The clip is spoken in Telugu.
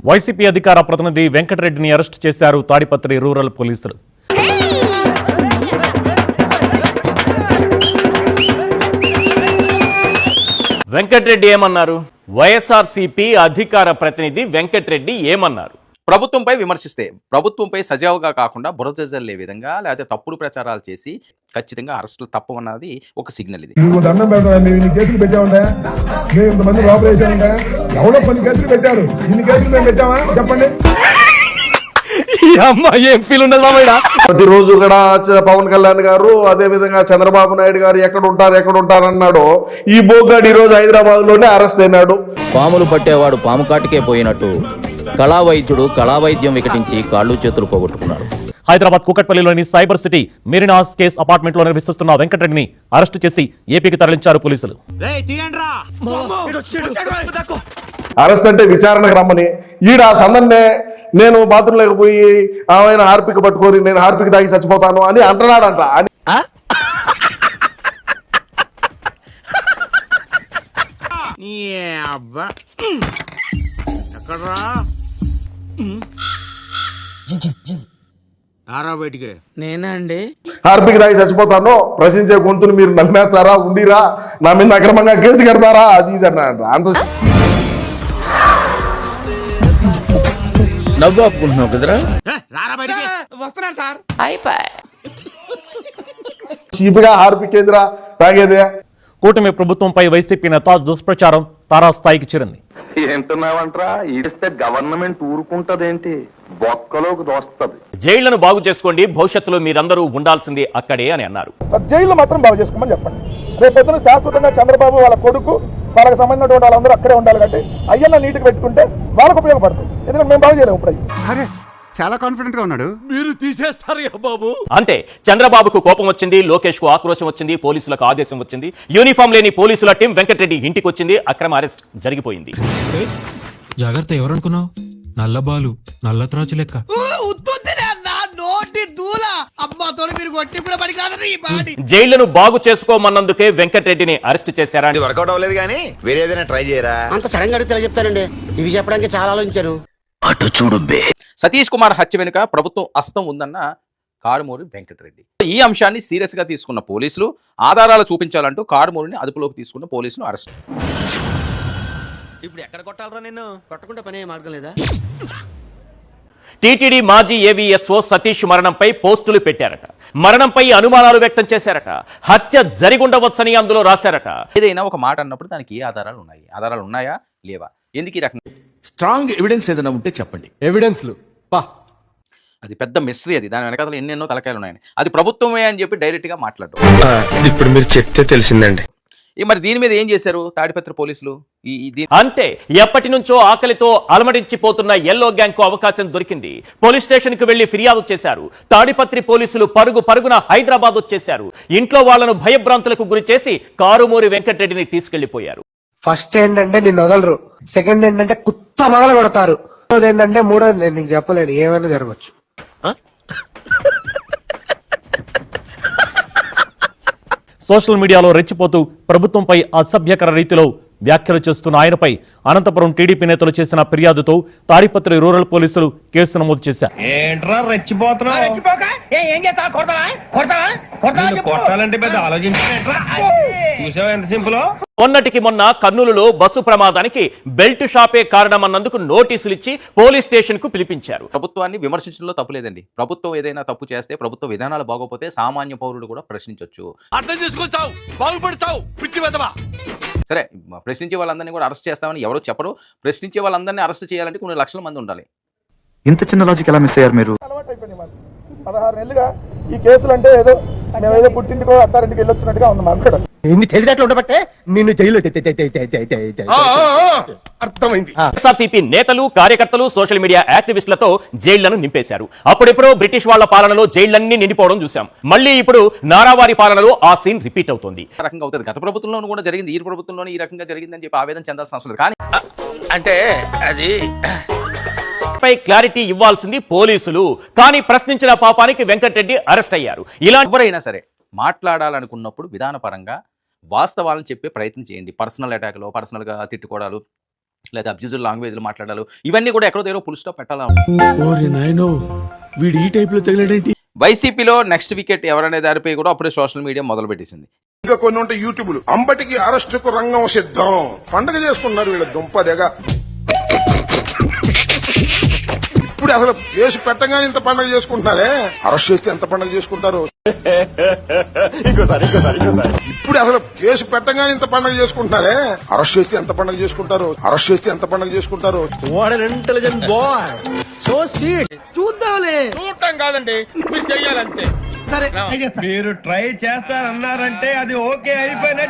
వైసీపీ అధికార ప్రతినిధి వెంకటరెడ్డిని అరెస్ట్ చేశారు తాడిపత్రి రూరల్ పోలీసులు. వెంకటరెడ్డి ఏమన్నారు? వైఎస్ఆర్సీపీ అధికార ప్రతినిధి వెంకటరెడ్డి ఏమన్నారు? ప్రభుత్వంపై విమర్శిస్తే ప్రభుత్వంపై సజావుగా కాకుండా బురద జల్లే విధంగా లేకపోతే తప్పుడు ప్రచారాలు చేసి ఖచ్చితంగా అరెస్టులు తప్పవన్నది ఒక సిగ్నల్. ఇది దండం పెడతాను. ఇన్ని కేసులు పెట్టామంటే మేము ఇంతమంది లోపల వేసామంటే ఎవరో కొన్ని కేసులు పెట్టారు. ఇన్ని కేసులు మేము పెట్టామా చెప్పండి. ప్రతిరోజు కూడా పవన్ కళ్యాణ్ గారు అదే విధంగా చంద్రబాబు నాయుడు గారు ఎక్కడ ఉంటారు అన్నాడు. ఈ బోగాడు ఈ రోజు హైదరాబాద్ లోనే అరెస్ట్ అయినాడు. పాములు పట్టేవాడు పాము కాటికే పోయినట్టు కళావైద్యుడు కళావైద్యం వికటించి కాళ్ళు చేతులు పోగొట్టుకున్నాడు. హైదరాబాద్ కూకట్పల్లిలోని cyber city Marinas case apartment లో నివసిస్తున్న వెంకటరెడ్డిని అరెస్టు చేసి ఏపీకి తరలించారు పోలీసులు. అరెస్ట్ అంటే విచారణకు రమ్మని ఈడ సందర్నే నేను బాత్రూమ్ లేకపోయి ఆయన హార్పిక్ పట్టుకొని నేను హార్పిక్ తాగి చచ్చిపోతాను అని అంటున్నాడంట. నేనా అండి? హార్పిక్ తాగి చచ్చిపోతాను, ప్రశ్నించే గొంతులు మీరు నమ్మేస్తారా, ఉండిరా, నా మీద అక్రమంగా కేసు కడతారా, అది ఇది అన్నాడంట. అంత నవ్వు ఆపుకుంటున్నావు కదరా. చీపుగా హార్పిక్ కేంద్ర తాగేదే. కూటమి ప్రభుత్వంపై వైసీపీ నేత దుష్ప్రచారం తారాస్థాయికి చేరింది. ఏంటున్నావంట్రా? ఇస్తే గవర్నమెంట్ ఊరుకుంటదేంటి? బొక్కలోకి దోస్తది. జైళ్లను బాగు చేసుకోండి, భవిష్యత్తులో మీరందరూ ఉండాల్సింది అక్కడే అని అన్నారు. జైలు మాత్రం బాగు చేసుకోమని చెప్పండి. రేపు పొద్దున శాశ్వతంగా చంద్రబాబు వాళ్ళ కొడుకు వాళ్ళకి సంబంధించినటువంటి వాళ్ళందరూ అక్కడే ఉండాలి. కాబట్టి అయ్యన్న నీటికి పెట్టుకుంటే వాళ్ళకు ఉపయోగపడుతుంది. ఎందుకంటే మేము బాగు చేయలేము. ఇప్పుడు చాలా కాన్ఫిడెంట్ గా ఉన్నాడు. మీరు తీసేస్తారు బాబు. అంతే, చంద్రబాబుకు కోపం వచ్చింది, లోకేష్ కు ఆక్రోశం వచ్చింది, పోలీసులకు ఆదేశం వచ్చింది. యూనిఫామ్ లేని పోలీసుల టీం వెంకటరెడ్డి ఇంటికి వచ్చింది. అక్రమ అరెస్ట్ జరిగిపోయింది. జాగ్రత్త, ఎవరనుకున్నావు? నల్లబాలు నల్ల త్రాచు లెక్క. జైళ్లను బాగు చేసుకోమన్నందుకే వెంకటరెడ్డిని అరెస్ట్ చేశారా? వర్కౌట్ అవ్వలేదు కానీ వేరే ఏదైనా ట్రై చేయరా? అంత సడన్ గా అడిగితే చెప్తానండి. ఇది చెప్పడానికి చాలా ఆలోచించాను. అటు చూడు. సతీష్ కుమార్ హత్య వెనుక ప్రభుత్వం హస్తం ఉందన్న కారుమూరి వెంకటరెడ్డి. ఈ అంశాన్ని సీరియస్ గా తీసుకున్న పోలీసులు ఆధారాలు చూపించాలంటూ కారుమూరిని అదుపులోకి తీసుకున్న పోలీసులు అరెస్ట్. ఇప్పుడు ఎక్కడ కొట్టాలరా? నిన్ను కొట్టకుండా పనే మార్గం లేదా? టీటీడీ మాజీ ఏవీఎస్ఓ సతీష్ మరణంపై పోస్టులు పెట్టారట. మరణంపై అనుమానాలు వ్యక్తం చేశారట. హత్య జరిగుండవచ్చని అందులో రాశారట. ఏదైనా ఒక మాట అన్నప్పుడు దానికి ఏ ఆధారాలు ఉన్నాయి? ఆధారాలు ఉన్నాయా లేవా? ఎందుకు ఈ రకంగా స్ట్రాంగ్ ఎవిడెన్స్ ఏదైనా ఉంటే చెప్పండి. ఎవిడెన్స్లు అది పెద్ద మిస్టరీ. అది దాని వెనకాల ఎన్నెన్నో తలకాయలు ఉన్నాయని అది ప్రభుత్వమే అని చెప్పి డైరెక్ట్ గా మాట్లాడటం. ఇప్పుడు మీరు చెప్తే తెలిసిందండి. మరి దీని మీద ఏం చేశారు తాడిపత్రి పోలీసులు? అంతే, ఎప్పటి నుంచో ఆకలితో అలమటించిపోతున్న ఎల్లో గ్యాంగ్ కు అవకాశం దొరికింది. పోలీస్ స్టేషన్ కు వెళ్లి ఫిర్యాదు చేశారు. తాడిపత్రి పోలీసులు పరుగున హైదరాబాద్ వచ్చేశారు. ఇంట్లో వాళ్లను భయభ్రాంతులకు గురి చేసి కారుమూరి వెంకటరెడ్డిని తీసుకెళ్లిపోయారు. ఫస్ట్ ఏంటంటే నిన్ను వదలరు, సెకండ్ ఏంటంటే కుత్త మొదలు కొడతారు, ఏంటంటే మూడోది నేను నీకు చెప్పలేను, ఏమైనా జరగచ్చు. సోషల్ మీడియాలో రెచ్చిపోతూ ప్రభుత్వంపై అసభ్యకర రీతిలో వ్యాఖ్యలు చేస్తున్న ఆయనపై అనంతపురం టీడీపీ నేతలు చేసిన ఫిర్యాదుతో తాడిపత్రి రూరల్ పోలీసులు కేసు నమోదు చేశారు. మొన్నటికి మొన్న కర్నూలులో బస్సు ప్రమాదానికి బెల్ట్ షాపే కారణమన్నందుకు నోటీసులు ఇచ్చి పోలీస్ స్టేషన్ కు పిలిపించారు. ప్రభుత్వాన్ని విమర్శించడంలో తప్పు లేదండి. ప్రభుత్వం ఏదైనా తప్పు చేస్తే ప్రభుత్వ విధానాలు బాగోపోతే సామాన్య పౌరుడు కూడా ప్రశ్నించవచ్చు. సరే, ప్రశ్నించే వాళ్ళందరినీ కూడా అరెస్ట్ చేస్తామని ఎవరో చెప్పరు. ప్రశ్నించే వాళ్ళందరినీ అరెస్ట్ చేయాలంటే కొన్ని లక్షల మంది ఉండాలి. ఇంత చిన్న లాజిక్ ఎలా మిస్ అయ్యారు మీరు? 16 నెలలుగా ఈ కేసులు అంటే ఏదో మేమేదో పుట్టింటికో అత్తారింటికి వెళ్ళొచ్చినట్టుగా ఉంది మాకు కూడా. తెలియదట్లు ఉండబట్టే నిన్ను జైలు అర్థమైంది. ఎస్ఆర్సీపీ నేతలు, కార్యకర్తలు, సోషల్ మీడియా యాక్టివిస్టులతో జైళ్లను నింపేశారు. అప్పుడెప్పుడో బ్రిటిష్ వాళ్ల పాలనలో జైళ్లన్నీ నిండిపోవడం చూసాం. మళ్ళీ ఇప్పుడు నారావారి పాలనలో ఆ సీన్ రిపీట్ అవుతుంది. రకంగా అవుతుంది. గత ప్రభుత్వంలోనూ కూడా జరిగింది, ఈ ప్రభుత్వంలోనే ఈ రకంగా జరిగిందని చెప్పి ఆవేదన చెందాల్సిన అవసరం లేదు. కానీ అంటే అది పై క్లారిటీ ఇవ్వాల్సింది పోలీసులు. కానీ ప్రశ్నించిన పాపానికి వెంకటరెడ్డి అరెస్ట్ అయ్యారు. ఇలా ఎవరైనా సరే మాట్లాడాలనుకున్నప్పుడు విధానపరంగా వాస్తవాలను చెప్పే ప్రయత్నం చేయండి. పర్సనల్ అటాక్లో, పర్సనల్గా తిట్టుకోవడాలు, లేదా అబ్యూజివ్ లాంగ్వేజ్లో మాట్లాడాలి, ఇవన్నీ కూడా ఎక్కడో దగ్గర ఫుల్ స్టాప్ పెట్టాలా. వీడు ఈ టైప్ లో తగిలాడేంటి? వైసీపీలో నెక్స్ట్ వికెట్ ఎవరనే దారిపై కూడా అప్పుడే సోషల్ మీడియా మొదలు పెట్టేసింది. ఇంకా కొన్ని ఉంటాయి యూట్యూబ్లు. అంబటికి అరెస్టుకు రంగం సిద్ధం. పండగ చేసుకున్నారు వీళ్ళ దుంపదేగా. ఇప్పుడు అసలు కేసు పెట్టగానే ఇంత పండగ చేసుకుంటున్నారే, అరెస్ట్ చేస్తే ఎంత పండగ చేసుకుంటారు. ఇప్పుడు అసలు కేసు పెట్టగానే ఇంత పండగ చేసుకుంటున్నారే, అరెస్ట్ చేస్తే ఎంత పండగ చేసుకుంటారు. అరెస్ట్ చేస్తే ఎంత పండగ చేసుకుంటారు. Intelligent boy, so sweet. చూద్దాంలే. చూడటం కాదండి, మీరు చెయ్యాలంతే. సరే మీరు ట్రై చేస్తారన్నారంటే అది ఓకే అయిపోయిన